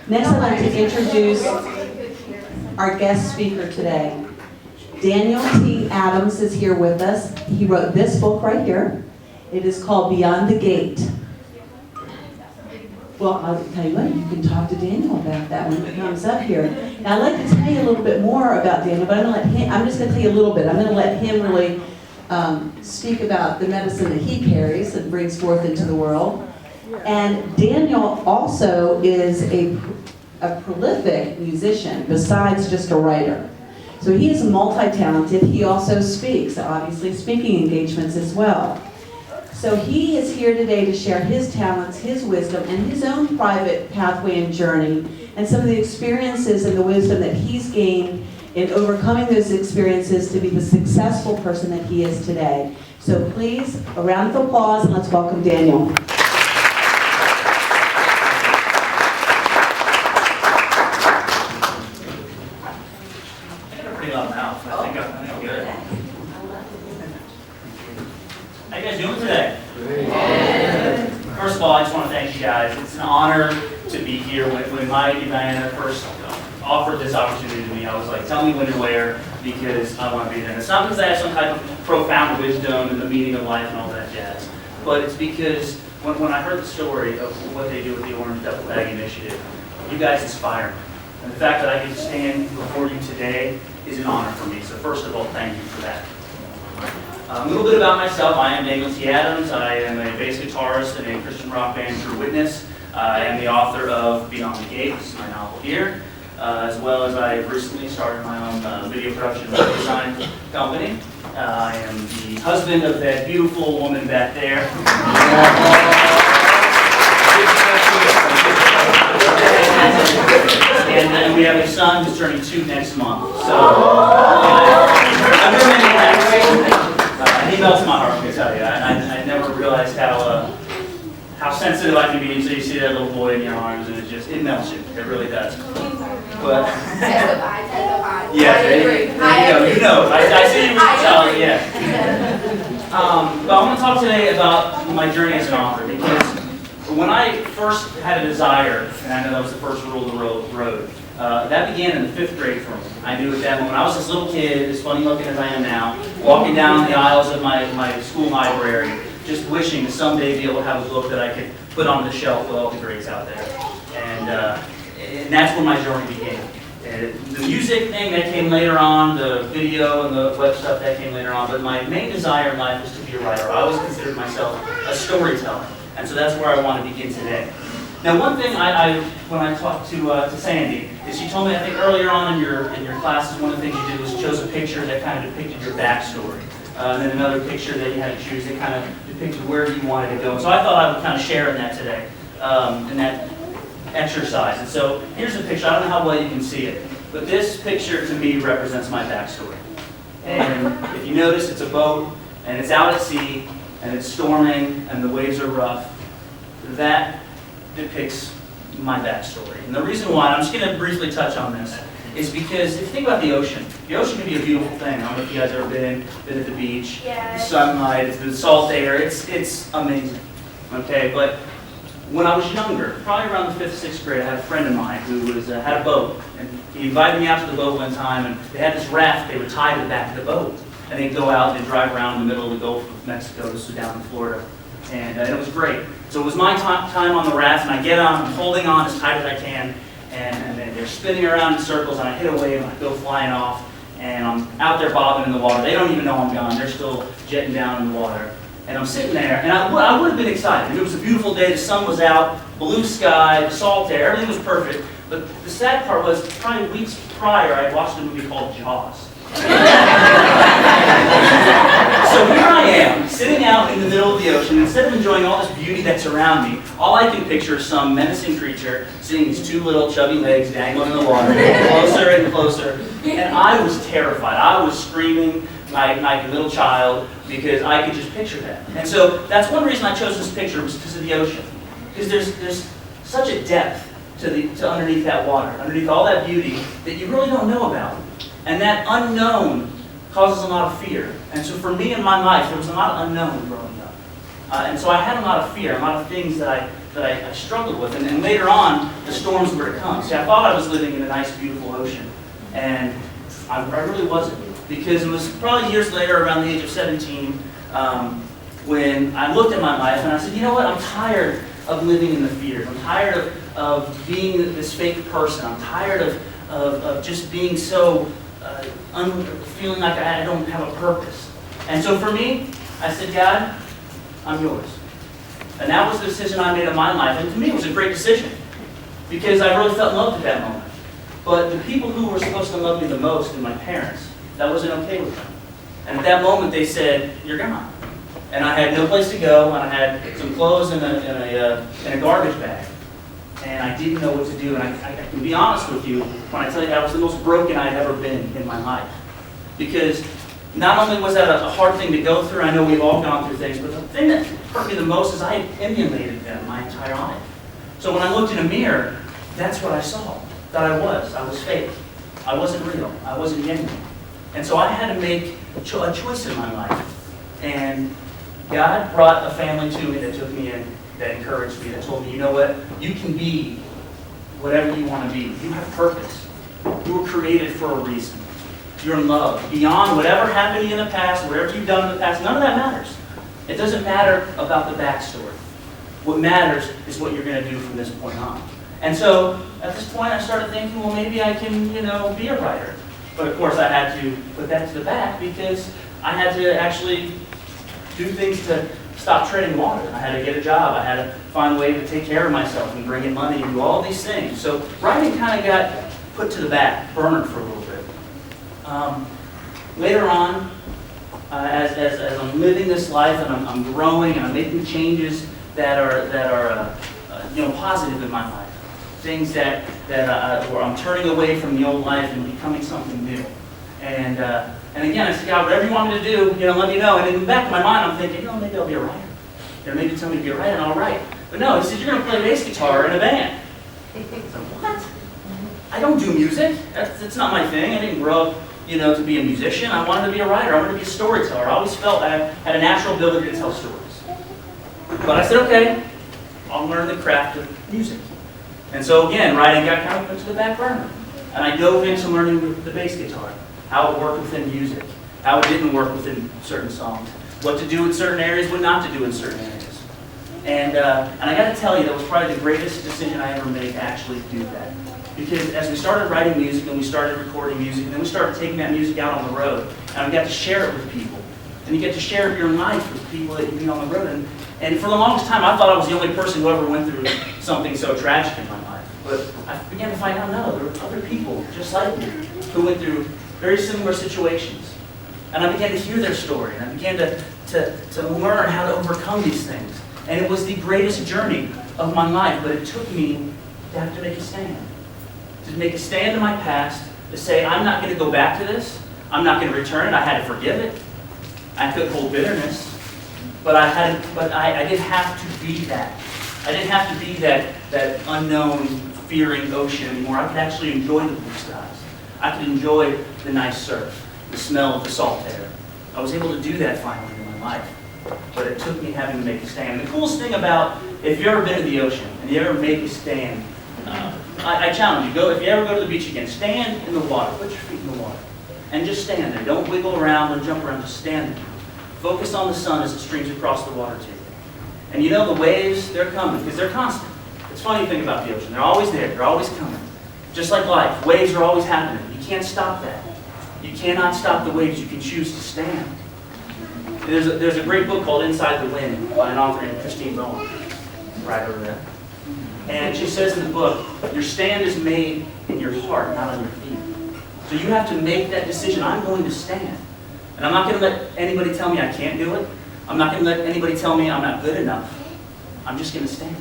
Next, I'd like to introduce our guest speaker today. Daniel T. Adams is here with us. He wrote this book right here. It is called Beyond the Gate. Well, I'll tell you what, you can talk to Daniel about that when he comes up here. Now, I'd like to tell you a little bit more about Daniel, but I'm just going to tell you a little bit. I'm going to let him really speak about the medicine that he carries and brings forth into the world. And Daniel also is a prolific musician besides just a writer. So he is multi-talented. He also speaks, obviously speaking engagements as well. So he is here today to share his talents, his wisdom, and his own private pathway and journey, and some of the experiences and the wisdom that he's gained in overcoming those experiences to be the successful person that he is today. So please, a round of applause, and let's welcome Daniel. How you guys doing today? First of all, I just want to thank you guys. It's an honor to be here. When Mike and Diana first offered this opportunity to me, I was like, tell me when and where, because I want to be there. And it's not because I have some type of profound wisdom and the meaning of life and all that jazz, but it's because when I heard the story of what they do with the Orange Duffel Bag Initiative, you guys inspire me. And the fact that I get to stand before you today is an honor for me. So first of all, thank you for that. A little bit about myself. I am Daniel T. Adams. I am a bass guitarist in a Christian rock band, True Witness. I am the author of Beyond the Gate, this is my novel here, as well as I recently started my own video production and design company. I am the husband of that beautiful woman back there. And we have a son who's turning 2 next month. So I'm doing many hats. He melts my heart, I can tell you. I never realized how sensitive I can be until you see that little boy in your arms, and it melts you. It really does. But yeah, there you go. You know, I see you with the child. Yeah. But I want to talk today about my journey as an author, because when I first had a desire, and I know that was the first rule of the road, that began in the 5th grade for me. I knew at that moment, I was this little kid, as funny looking as I am now, walking down the aisles of my school library, just wishing to someday be able to have a book that I could put on the shelf with all the greats out there. And that's when my journey began. The music thing, that came later on, the video and the web stuff, that came later on, but my main desire in life was to be a writer. I always considered myself a storyteller, and so that's where I want to begin today. Now, one thing when I talked to Sandy, is she told me, I think earlier on in your classes, one of the things you did was chose a picture that kind of depicted your backstory. And then another picture that you had to choose that kind of depicted where you wanted to go. So I thought I would kind of share in that today, in that exercise. And so here's a picture. I don't know how well you can see it, but this picture to me represents my backstory. And if you notice, it's a boat, and it's out at sea, and it's storming, and the waves are rough. That depicts my backstory. And the reason why, I'm just going to briefly touch on this, is because if you think about the ocean can be a beautiful thing. I don't know if you guys have ever been at the beach, the sunlight, the salt air, it's amazing. Okay, but when I was younger, probably around the 5th, 6th grade, I had a friend of mine who had a boat, and he invited me out to the boat one time, and they had this raft they would tie to the back of the boat, and they'd go out and they'd drive around in the middle of the Gulf of Mexico, this was down in Florida, and it was great. So it was my time on the raft, and I get on, I'm holding on as tight as I can, and then they're spinning around in circles, and I hit a wave, and I go flying off, and I'm out there bobbing in the water. They don't even know I'm gone. They're still jetting down in the water. And I'm sitting there, and I would have been excited. It was a beautiful day, the sun was out, blue sky, the salt air, everything was perfect. But the sad part was, probably weeks prior, I had watched a movie called Jaws. So here I am, sitting out in the middle of the ocean, and instead of enjoying all this beauty that's around me, all I can picture is some menacing creature seeing these 2 little chubby legs dangling in the water, closer and closer. And I was terrified. I was screaming like a little child because I could just picture that. And so that's one reason I chose this picture, was because of the ocean. Because there's such a depth to underneath that water, underneath all that beauty that you really don't know about. And that unknown causes a lot of fear. And so for me in my life, there was a lot of unknown growing up. And so I had a lot of fear, a lot of things that I I struggled with. And later on, the storms were to come. See, I thought I was living in a nice, beautiful ocean. And I really wasn't. Because it was probably years later, around the age of 17, when I looked at my life and I said, you know what, I'm tired of living in the fears. I'm tired of being this fake person. I'm tired of just being so, feeling like I don't have a purpose. And so for me, I said, God, I'm yours. And that was the decision I made in my life. And to me, it was a great decision. Because I really felt loved at that moment. But the people who were supposed to love me the most, and my parents, that wasn't okay with them. And at that moment, they said, you're gone. And I had no place to go, and I had some clothes in a garbage bag. And I didn't know what to do. And I can be honest with you when I tell you I was the most broken I'd ever been in my life. Because not only was that a hard thing to go through, I know we've all gone through things, but the thing that hurt me the most is I had emulated them my entire life. So when I looked in a mirror, that's what I saw, that I was. I was fake. I wasn't real. I wasn't genuine. And so I had to make a choice in my life. And God brought a family to me that took me in, that encouraged me, that told me, you know what, you can be whatever you want to be. You have purpose. You were created for a reason. You're in love. Beyond whatever happened to you in the past, whatever you've done in the past, none of that matters. It doesn't matter about the backstory. What matters is what you're going to do from this point on. And so, at this point, I started thinking, well, maybe I can, be a writer. But of course, I had to put that to the back because I had to actually do things to stop treading water. I had to get a job. I had to find a way to take care of myself and bring in money and do all these things. So writing kind of got put to the back burner for a little bit. Later on, as I'm living this life and I'm growing and I'm making changes that are positive in my life, things that where I'm turning away from the old life and becoming something new. And again, I said, God, whatever you want me to do, let me know. And in the back of my mind, I'm thinking, maybe I'll be a writer. Maybe tell me to be a writer and I'll write. But no, he said, you're going to play bass guitar in a band. I said, what? I don't do music. That's not my thing. I didn't grow up, to be a musician. I wanted to be a writer. I wanted to be a storyteller. I always felt I had a natural ability to tell stories. But I said, okay, I'll learn the craft of music. And so again, writing got kind of put to the back burner. And I dove into learning the bass guitar, how it worked within music, how it didn't work within certain songs, what to do in certain areas, what not to do in certain areas. And I got to tell you, that was probably the greatest decision I ever made to actually do that. Because as we started writing music and we started recording music, and then we started taking that music out on the road, and we got to share it with people. And you get to share your life with people that you meet on the road. And for the longest time, I thought I was the only person who ever went through something so tragic in my life. But I began to find out, no, there were other people just like me who went through very similar situations. And I began to hear their story, and I began to learn how to overcome these things. And it was the greatest journey of my life, but it took me to have to make a stand. To make a stand in my past, to say, I'm not going to go back to this. I'm not going to return it. I had to forgive it. I could hold bitterness. But I didn't have to be that. I didn't have to be that unknown, fearing ocean anymore. I could actually enjoy the blue skies. I could enjoy the nice surf, the smell of the salt air. I was able to do that finally in my life. But it took me having to make a stand. The coolest thing about, if you've ever been to the ocean and you ever make a stand, I challenge you, if you ever go to the beach again, stand in the water. Put your feet in the water. And just stand there. Don't wiggle around, don't jump around, just stand there. Focus on the sun as it streams across the water to you. And the waves, they're coming because they're constant. It's funny to think about the ocean. They're always there. They're always coming. Just like life, waves are always happening. You can't stop that. You cannot stop the waves. You can choose to stand. There's a great book called Inside the Wind by an author named Christine Bowen. Right over there. And she says in the book, your stand is made in your heart, not on your feet. So you have to make that decision. I'm going to stand. And I'm not going to let anybody tell me I can't do it. I'm not going to let anybody tell me I'm not good enough. I'm just going to stand.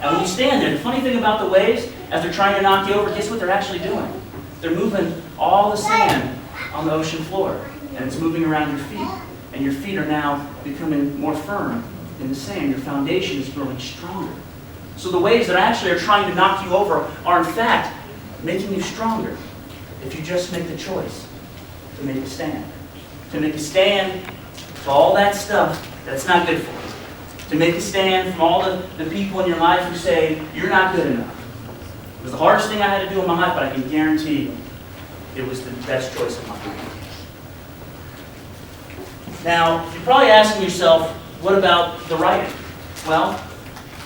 And when you stand there, the funny thing about the waves, as they're trying to knock you over, guess what they're actually doing? They're moving all the sand on the ocean floor. And it's moving around your feet. And your feet are now becoming more firm in the sand. Your foundation is growing stronger. So the waves that actually are trying to knock you over are in fact making you stronger if you just make the choice to make a stand. To make a stand to all that stuff that's not good for you. to make a stand from all the people in your life who say, you're not good enough. It was the hardest thing I had to do in my life, but I can guarantee you it was the best choice of my life. Now, you're probably asking yourself, what about the writing? Well,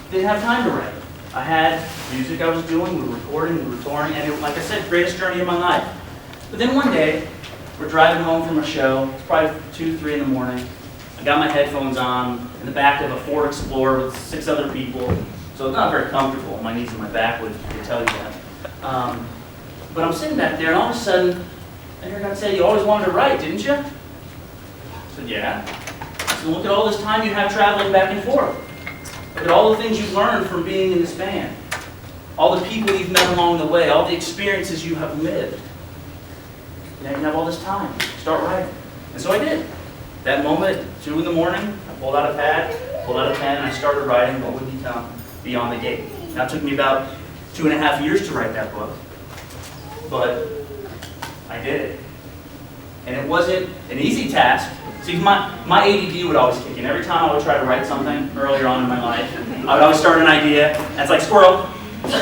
didn't have time to write. I had music I was doing, we were recording, we were touring, and it, like I said, greatest journey of my life. But then one day, we're driving home from a show, it's probably 2, 3 in the morning. I got my headphones on in the back of a Ford Explorer with 6 other people, so it's not very comfortable. My knees and my back would tell you that. But I'm sitting back there, and all of a sudden, I hear God say, you always wanted to write, didn't you? I said, yeah. So look at all this time you have traveling back and forth. Look at all the things you've learned from being in this band. All the people you've met along the way, all the experiences you have lived. Now you have all this time. Start writing. And so I did. That moment, at 2 in the morning, I pulled out a pad, pulled out a pen, and I started writing what would become Beyond the Gate. Now it took me about 2.5 years to write that book. But I did it. And it wasn't an easy task. See, my ADD would always kick in. Every time I would try to write something earlier on in my life, I would always start an idea, and it's like, squirrel. Because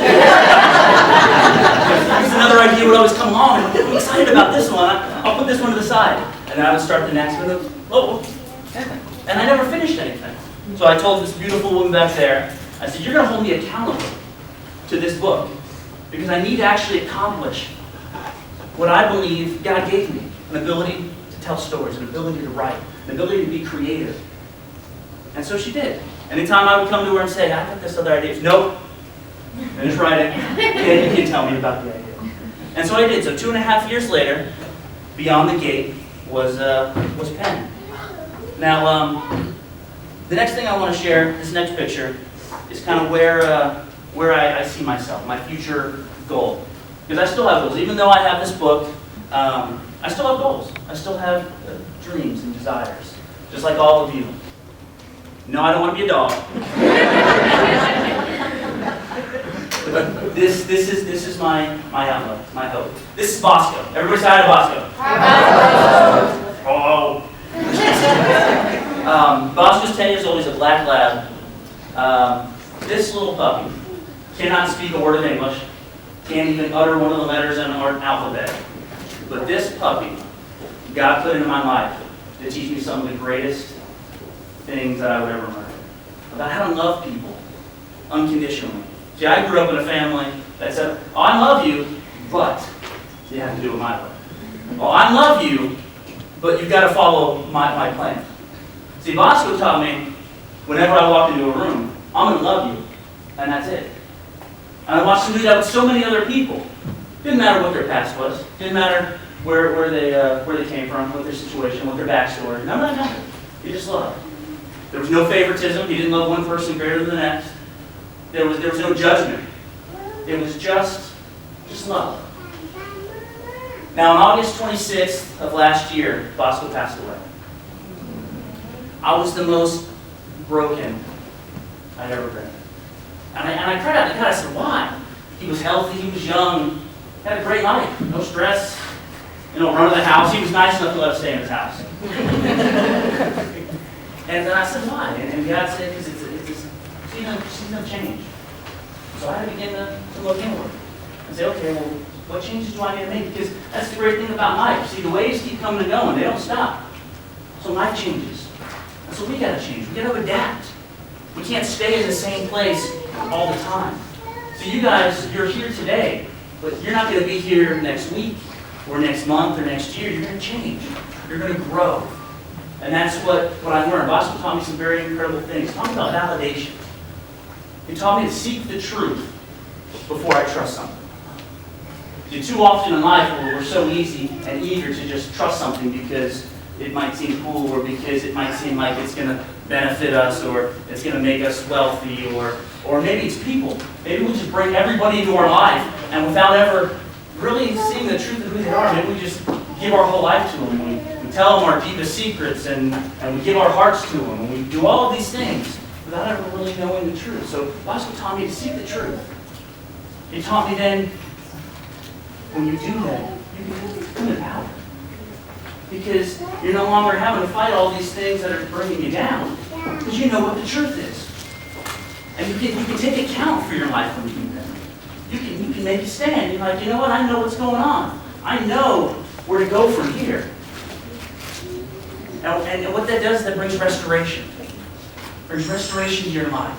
another idea would always come along, and I'm excited about this one. I'll put this one to the side. And then I would start the next one, and I never finished anything. So I told this beautiful woman back there, I said, you're going to hold me accountable to this book, because I need to actually accomplish what I believe God gave me, an ability to tell stories, an ability to write, an ability to be creative. And so she did. Anytime I would come to her and say, I got this other idea, nope, finish writing. Yeah, you can tell me about the idea. And so I did. So 2.5 years later, Beyond the Gate was penned. Now, the next thing I want to share, this next picture, is kind of where I see myself, my future goal. Because I still have goals. Even though I have this book, I still have goals. I still have dreams and desires, just like all of you. No, I don't want to be a dog. But this is my outlook, my hope. This is Bosco. Everybody say hi to Bosco. Hi, Bosco. Oh. Bosco's 10 years old. He's a black lab. This little puppy cannot speak a word of English. Can't even utter one of the letters in our alphabet. But this puppy, God put into my life to teach me some of the greatest things that I would ever learn. About how to love people unconditionally. See, I grew up in a family that said, oh, I love you, but you have to do it my way. Oh, I love you, but you've got to follow my plan. See, Bosco taught me, whenever I walked into a room, I'm going to love you, and that's it. And I watched him do that with so many other people. Didn't matter what their past was. Didn't matter where they came from, what their situation, what their backstory. None of that mattered. He just loved. There was no favoritism. He didn't love one person greater than the next. There was no judgment. It was just love. Now, on August 26th of last year, Bosco passed away. I was the most broken I'd ever been. And I cried out to God. I said, why? He was healthy. He was young. Had a great life. No stress. Run to the house. He was nice enough to let us stay in his house. And then I said, why? And God said, because she's going to change. So I had to begin to look inward and say, okay, well, what changes do I need to make? Because that's the great thing about life. See, the waves keep coming and going. They don't stop. So life changes. And so we got to change. We got to adapt. We can't stay in the same place all the time. So you guys, you're here today, but you're not going to be here next week or next month or next year. You're going to change. You're going to grow. And that's what I learned. Bosco taught me some very incredible things. He taught me about validation. He taught me to seek the truth before I trust something. See, too often in life, we're so easy and eager to just trust something because it might seem cool or because it might seem like it's going to benefit us or it's going to make us wealthy or maybe it's people. Maybe we just bring everybody into our life and without ever really seeing the truth of who they are, maybe we just give our whole life to them and we tell them our deepest secrets and we give our hearts to them and we do all of these things without ever really knowing the truth. So Bosco taught me to seek the truth. He taught me then, when you do that, you become empowered. Because you're no longer having to fight all these things that are bringing you down. Because you know what the truth is. And you can take account for your life when you do that. You can make a stand. You're like, you know what? I know what's going on. I know where to go from here. And what that does, that brings restoration. Brings restoration to your life.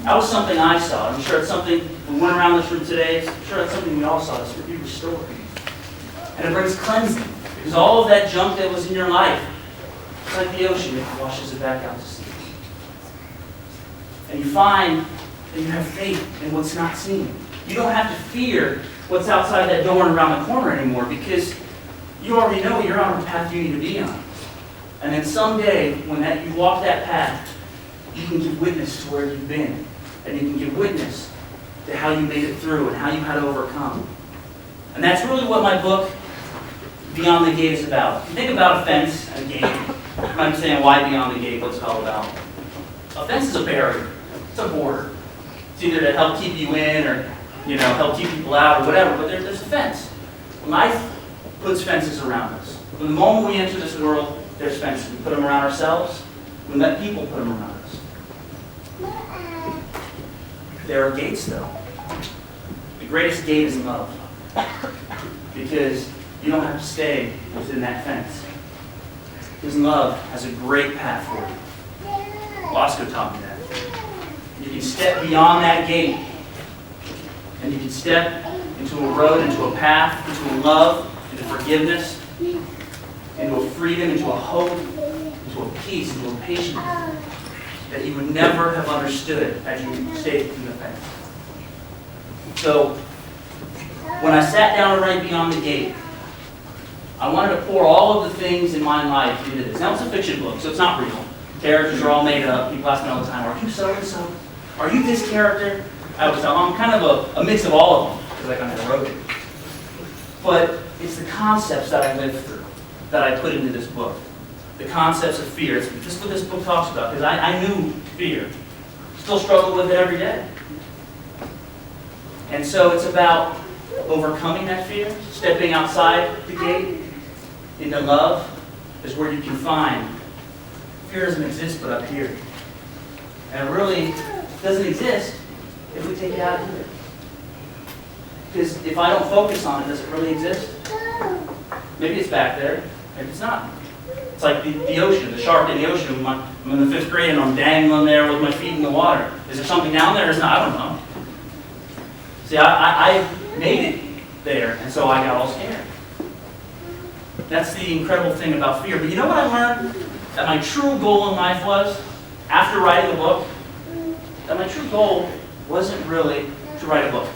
That was something I saw. I'm sure it's something, we went around this room today, I'm sure that's something we all saw, is to be restored. And it brings cleansing. Because all of that junk that was in your life, it's like the ocean, it washes it back out to sea. And you find that you have faith in what's not seen. You don't have to fear what's outside that door and around the corner anymore, because you already know you're on the path you need to be on. And then someday, when you walk that path, you can give witness to where you've been. And you can give witness to how you made it through and how you had to overcome. And that's really what my book, Beyond the Gate, is about. If you think about a fence and a gate, you might be saying, why Beyond the Gate? What's it all about? A fence is a barrier. It's a border. It's either to help keep you in or help keep people out or whatever, but there's a fence. Life puts fences around us. From the moment we enter this world, there's fences. We put them around ourselves. We let people put them around us. There are gates, though. The greatest gate is love. Because you don't have to stay within that fence. Because love has a great path for you. Bosco taught me that. You can step beyond that gate. And you can step into a road, into a path, into a love, into forgiveness, into a freedom, into a hope, into a peace, into a patience that you would never have understood as you stayed through the fence. So, when I sat down to write Beyond the Gate, I wanted to pour all of the things in my life into this. Now, it's a fiction book, so it's not real. Characters are all made up. People ask me all the time, are you so-and-so? Are you this character? I always tell them, I'm kind of a mix of all of them, because I kind of wrote it. But it's the concepts that I lived through that I put into this book. The concepts of fear. It's just what this book talks about, because I knew fear. Still struggle with it every day. And so it's about overcoming that fear, stepping outside the gate into love is where you can find fear doesn't exist but up here. And it really doesn't exist if we take it out of here. Because if I don't focus on it, does it really exist? Maybe it's back there, maybe it's not. It's like the ocean, the shark in the ocean. I'm in the 5th grade and I'm dangling there with my feet in the water. Is there something down there or is not? I don't know. See, I made it there, and so I got all scared. That's the incredible thing about fear. But you know what I learned? That my true goal in life was, after writing the book, that my true goal wasn't really to write a book.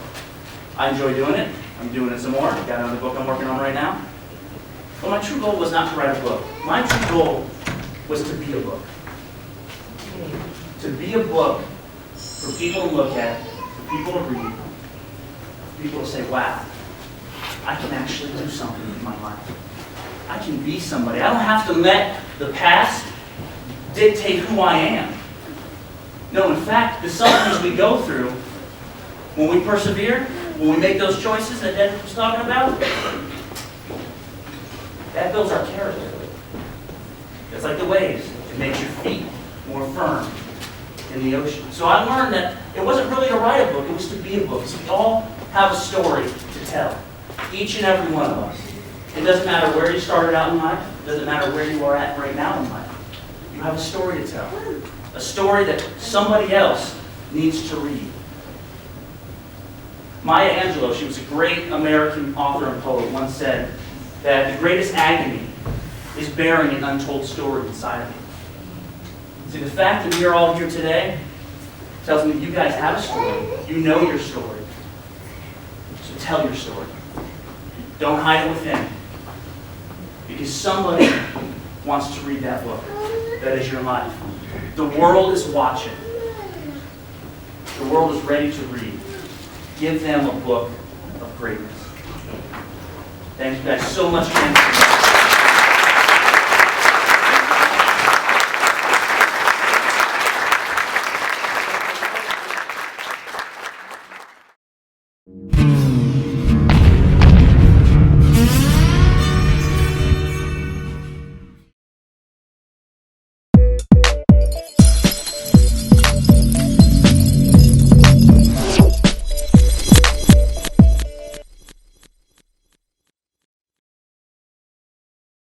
I enjoy doing it. I'm doing it some more. I've got another book I'm working on right now. But my true goal was not to write a book. My true goal was to be a book. To be a book for people to look at, for people to read, for people to say, wow, I can actually do something with my life. I can be somebody. I don't have to let the past dictate who I am. No, in fact, the sufferings we go through, when we persevere, when we make those choices that Dennis was talking about, that builds our character. It's like the waves. It makes your feet more firm in the ocean. So I learned that it wasn't really to write a book, it was to be a book. So we all have a story to tell. Each and every one of us. It doesn't matter where you started out in life. It doesn't matter where you are at right now in life. You have a story to tell. A story that somebody else needs to read. Maya Angelou, she was a great American author and poet, once said that the greatest agony is bearing an untold story inside of you. See, the fact that we are all here today tells me you guys have a story. You know your story. So tell your story. Don't hide it within. Because somebody wants to read that book. That is your life. The world is watching. The world is ready to read. Give them a book of greatness. Thank you guys so much.